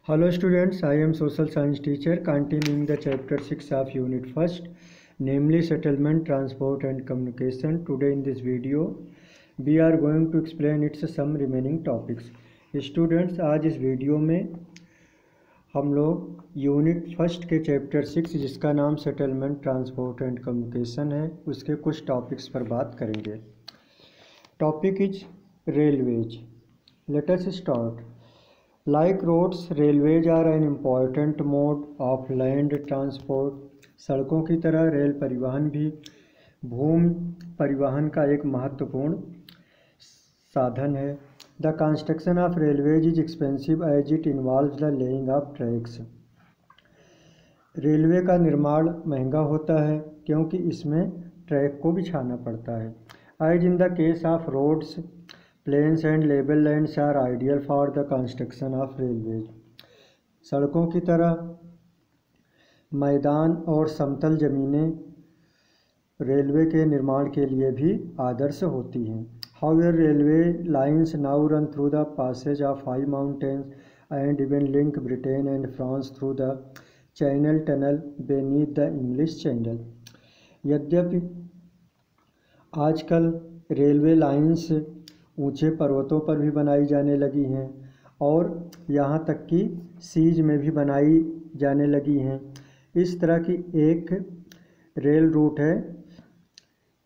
Hello students, I am social science teacher continuing the chapter 6 of unit 1st, namely settlement, transport and communication. Today in this video we are going to explain its some remaining topics. Students, आज इस video में हम लोग unit first के chapter 6 जिसका नाम settlement, transport and communication है उसके कुछ टॉपिक्स पर बात करेंगे. Topic is railways. Let us start. Like roads, railways are an important mode of land transport. सड़कों की तरह रेल परिवहन भी भूमि परिवहन का एक महत्वपूर्ण साधन है. The construction of railways is expensive as it involves the laying of tracks. Railway का निर्माण महंगा होता है क्योंकि इसमें ट्रैक को बिछाना पड़ता है. As in the case of roads, plains and level lands are ideal for the construction of railways. सड़कों की तरह मैदान और समतल ज़मीनें रेलवे के निर्माण के लिए भी आदर्श होती हैं. However, railway lines now run through the passage of high mountains and even link Britain and France through the Channel Tunnel beneath the English Channel. यद्यपि आजकल रेलवे लाइंस ऊंचे पर्वतों पर भी बनाई जाने लगी हैं और यहाँ तक कि सीज में भी बनाई जाने लगी हैं. इस तरह की एक रेल रूट है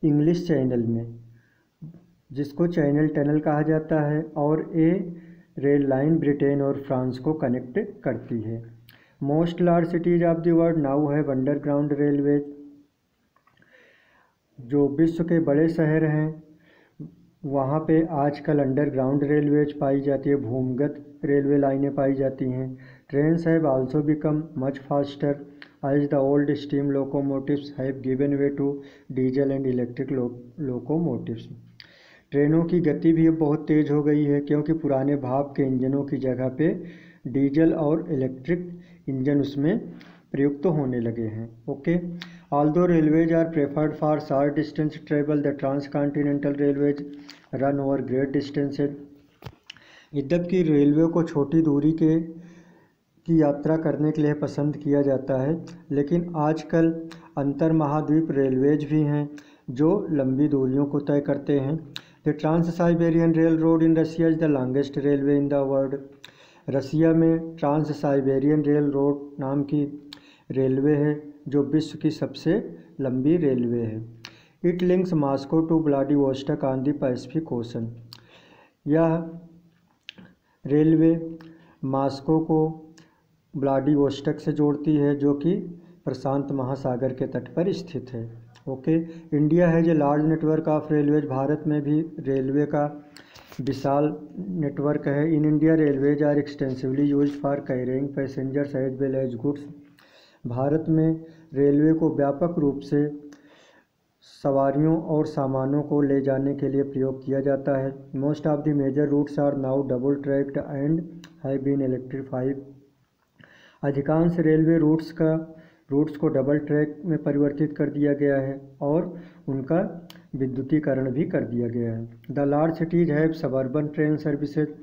इंग्लिश चैनल में जिसको चैनल टनल कहा जाता है और ये रेल लाइन ब्रिटेन और फ्रांस को कनेक्ट करती है. Most large cities of the world now have underground railways. जो विश्व के बड़े शहर हैं वहाँ पे आजकल अंडरग्राउंड रेलवेज पाई जाती है, भूमिगत रेलवे लाइनें पाई जाती हैं. Trains have also become much faster as the old steam locomotives have given way to diesel and electric locomotives. ट्रेनों की गति भी अब बहुत तेज़ हो गई है क्योंकि पुराने भाप के इंजनों की जगह पे डीजल और इलेक्ट्रिक इंजन उसमें प्रयुक्त होने लगे हैं. Okay. Although railways are preferred for short distance travel, the transcontinental railways run over great distances. यद्यपि रेलवे को छोटी दूरी की यात्रा करने के लिए पसंद किया जाता है, लेकिन आजकल अंतर महाद्वीप रेलवेज भी हैं जो लंबी दूरियों को तय करते हैं. The Trans-Siberian Railroad in Russia is the longest railway in the world. रसिया में ट्रांस साइबेरियन रेल रोड नाम की रेलवे है जो विश्व की सबसे लंबी रेलवे है. It links Moscow to Vladivostok on the Pacific Ocean. यह रेलवे मॉस्को को व्लादिवोस्टॉक से जोड़ती है जो कि प्रशांत महासागर के तट पर स्थित है. Okay. India has a large network of railways. Bharat में भी रेलवे का विशाल नेटवर्क है. In India railways are extensively used for carrying passengers as well as goods. Bharat में रेलवे को व्यापक रूप से सवारियों और सामानों को ले जाने के लिए प्रयोग किया जाता है. Most of the major routes are now double tracked and have been electrified. अधिकांश रेलवे रूट्स को डबल ट्रैक में परिवर्तित कर दिया गया है और उनका विद्युतीकरण भी कर दिया गया है. The large cities have suburban train services.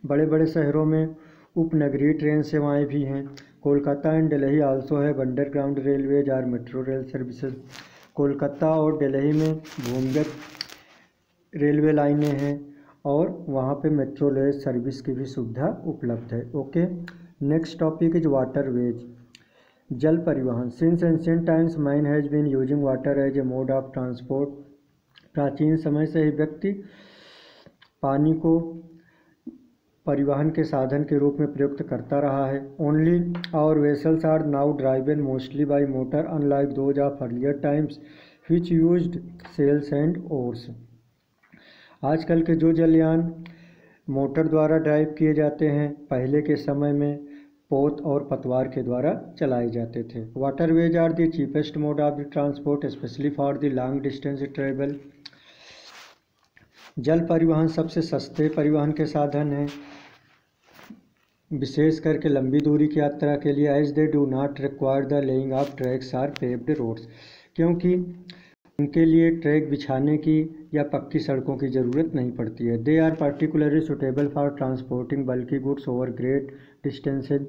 बड़े बड़े शहरों में उपनगरीय ट्रेन सेवाएं भी हैं. Kolkata and Delhi also have underground railways और मेट्रो रेल सर्विसेज. कोलकाता और दिल्ली में भूमिगत रेलवे लाइनें हैं और वहाँ पे मेट्रो रेल सर्विस की भी सुविधा उपलब्ध है. Okay. Next topic is waterways. जल परिवहन. Since ancient times man has been using water as a mode of transport. प्राचीन समय से ही व्यक्ति पानी को परिवहन के साधन के रूप में प्रयुक्त करता रहा है. Only our vessels are now driven mostly by motor unlike those of earlier times which used sails and oars. आजकल के जो जलयान मोटर द्वारा ड्राइव किए जाते हैं पहले के समय में पोत और पतवार के द्वारा चलाए जाते थे. Waterways are the cheapest mode of the transport specially for the long distance travel. जल परिवहन सबसे सस्ते परिवहन के साधन हैं विशेष करके लंबी दूरी की यात्रा के लिए. As they do not require the laying of tracks or paved roads. क्योंकि इनके लिए ट्रैक बिछाने की या पक्की सड़कों की ज़रूरत नहीं पड़ती है। They are particularly suitable for transporting bulky goods over great distances.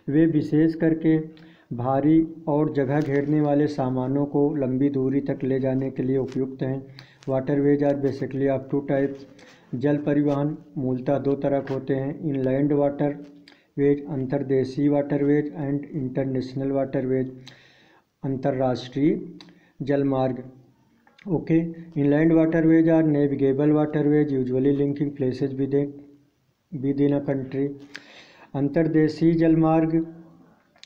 वे विशेष करके भारी और जगह घेरने वाले सामानों को लंबी दूरी तक ले जाने के लिए उपयुक्त हैं। Waterways are basically of two types. जल परिवहन मूलतः दो तरह के होते हैं, इनलैंड वाटरवेज अंतर्देशीय वाटरवेज एंड इंटरनेशनल वाटरवेज अंतर्राष्ट्रीय जलमार्ग। Okay, inland waterways are navigable waterways usually linking places within a country. अंतर्देशीय जलमार्ग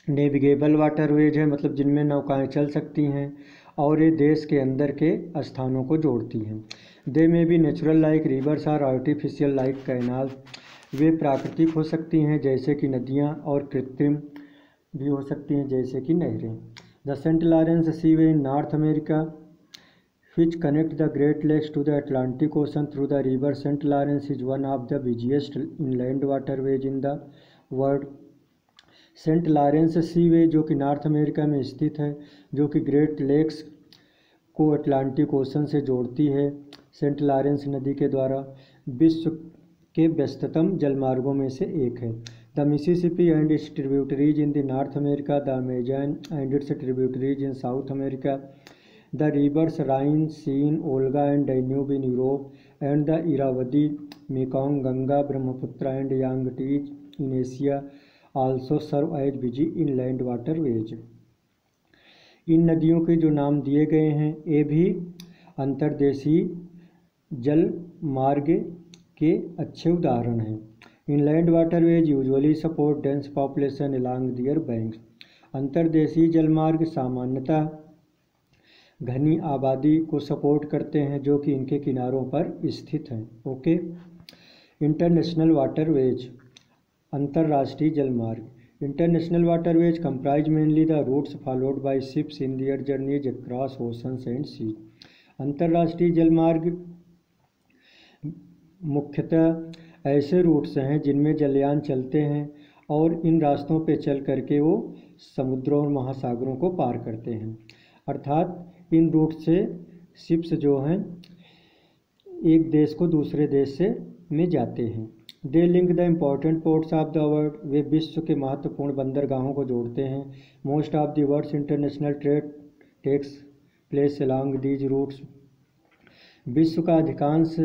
नेविगेबल वाटरवेज है, मतलब जिनमें नौकाएं चल सकती हैं और ये देश के अंदर के स्थानों को जोड़ती हैं। दे में भी natural like rivers or artificial like canal. वे प्राकृतिक हो सकती हैं जैसे कि नदियाँ और कृत्रिम भी हो सकती हैं जैसे कि नहरें। The Saint Lawrence Seaway in North America which connect the Great Lakes to the Atlantic Ocean through the river St. Lawrence is one of the busiest inland waterways in the world. Saint Lawrence Seaway जो कि North America में स्थित है, जो कि Great Lakes को Atlantic Ocean से जोड़ती है, सेंट लॉरेंस नदी के द्वारा विश्व के व्यस्ततम जलमार्गों में से एक है। The Mississippi and it's tributaries in the north America, the Amazon and it's tributaries in South America, the rivers Rhine, Seine, Olga and Danube in Europe, and the Irrawaddy, Mekong, Ganga, Brahmaputra and Yangtze in Asia also serve as busy inland waterways. इन नदियों के जो नाम दिए गए हैं ये भी अंतर्देशीय जल मार्ग के अच्छे उदाहरण हैं। Inland waterways usually support dense population along their banks. अंतर्देशीय जलमार्ग सामान्यतः घनी आबादी को सपोर्ट करते हैं जो कि इनके किनारों पर स्थित हैं। ओके, इंटरनेशनल वाटरवेज अंतर्राष्ट्रीय जलमार्ग। International waterways comprise mainly the routes followed by ships in their journeys across oceans and sea. अंतर्राष्ट्रीय जलमार्ग मुख्यतः ऐसे रूट्स हैं जिनमें जलयान चलते हैं और इन रास्तों पे चल करके वो समुद्रों और महासागरों को पार करते हैं। अर्थात इन रूट से शिप्स जो हैं एक देश को दूसरे देश से में जाते हैं। They link the important ports of the world. वे विश्व के महत्वपूर्ण बंदरगाहों को जोड़ते हैं। Most of the world's international trade takes place along these routes. विश्व का अधिकांश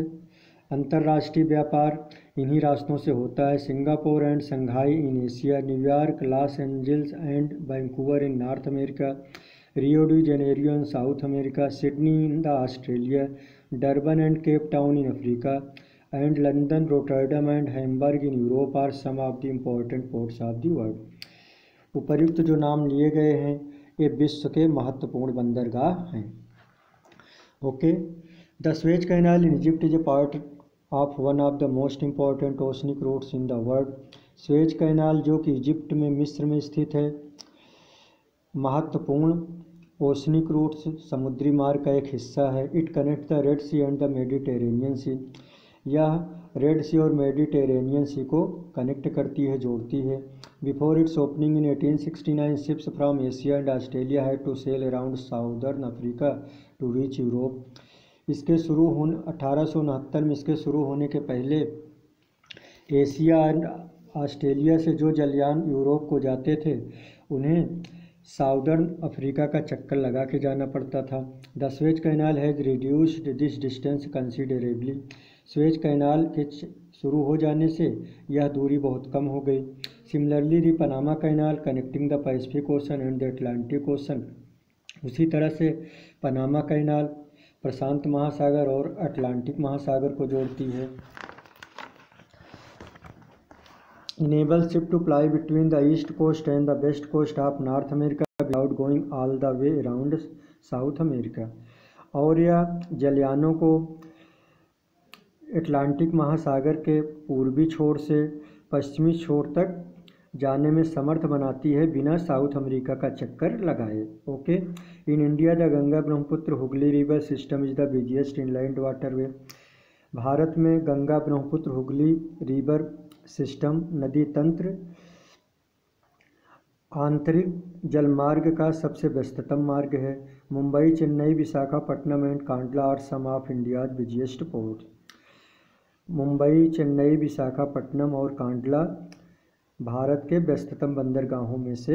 अंतर्राष्ट्रीय व्यापार इन्हीं रास्तों से होता है। Singapore and Shanghai in Asia, New York, Los Angeles and Vancouver in North America, Rio de Janeiro in South America, Sydney in the Australia, Durban and Cape Town in Africa and London, Rotterdam and Hamburg in Europe are some of the important ports of the world. उपर्युक्त जो नाम लिए गए हैं ये विश्व के महत्वपूर्ण बंदरगाह हैं। Okay, the Suez Canal in Egypt is a part of one of the most important oceanic routes in the world. Suez Canal जो कि इजिप्ट में मिस्र में स्थित है, महत्वपूर्ण ओशनिक रूट्स समुद्री मार्ग का एक हिस्सा है। It connect the Red Sea and the Mediterranean Sea. यह रेड सी और मेडिटेरेनियन सी को कनेक्ट करती है, जोड़ती है। Before its opening in 1869 ships from Asia and Australia had to sail around southern Africa to reach Europe. इसके शुरू होने 1869 में इसके शुरू होने के पहले एशिया एंड ऑस्ट्रेलिया से जो जलयान यूरोप को जाते थे उन्हें साउदर्न अफ्रीका का चक्कर लगा के जाना पड़ता था। The Suez canal has reduced this distance considerably. Suez canal के शुरू हो जाने से यह दूरी बहुत कम हो गई। Similarly the Panama canal connecting the Pacific ocean and the Atlantic ocean. उसी तरह से पनामा कैनाल प्रशांत महासागर और अटलांटिक महासागर को जोड़ती है। Enables ship to ply between the east coast and the west coast of North America without going all the way around South America। और यह जलयानों को अटलांटिक महासागर के पूर्वी छोर से पश्चिमी छोर तक जाने में समर्थ बनाती है बिना साउथ अमेरिका का चक्कर लगाए। Okay, in India the Ganga Brahmaputra Hooghly river system is the busiest inland waterway. भारत में गंगा ब्रह्मपुत्र हुगली रिवर सिस्टम नदी तंत्र आंतरिक जलमार्ग का सबसे व्यस्ततम मार्ग है। Mumbai, Chennai, Visakhapatnam and Kandla are some of India's busiest port. Mumbai, Chennai, Visakhapatnam और कांडला भारत के व्यस्ततम बंदरगाहों में से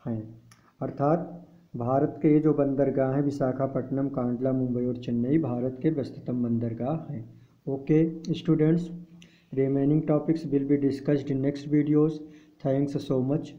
हैं। अर्थात भारत के जो बंदरगाह हैं विशाखापट्टनम, कांडला, मुंबई और चेन्नई भारत के व्यस्ततम बंदरगाह हैं। Okay students, remaining topics will be discussed in next videos. Thanks so much.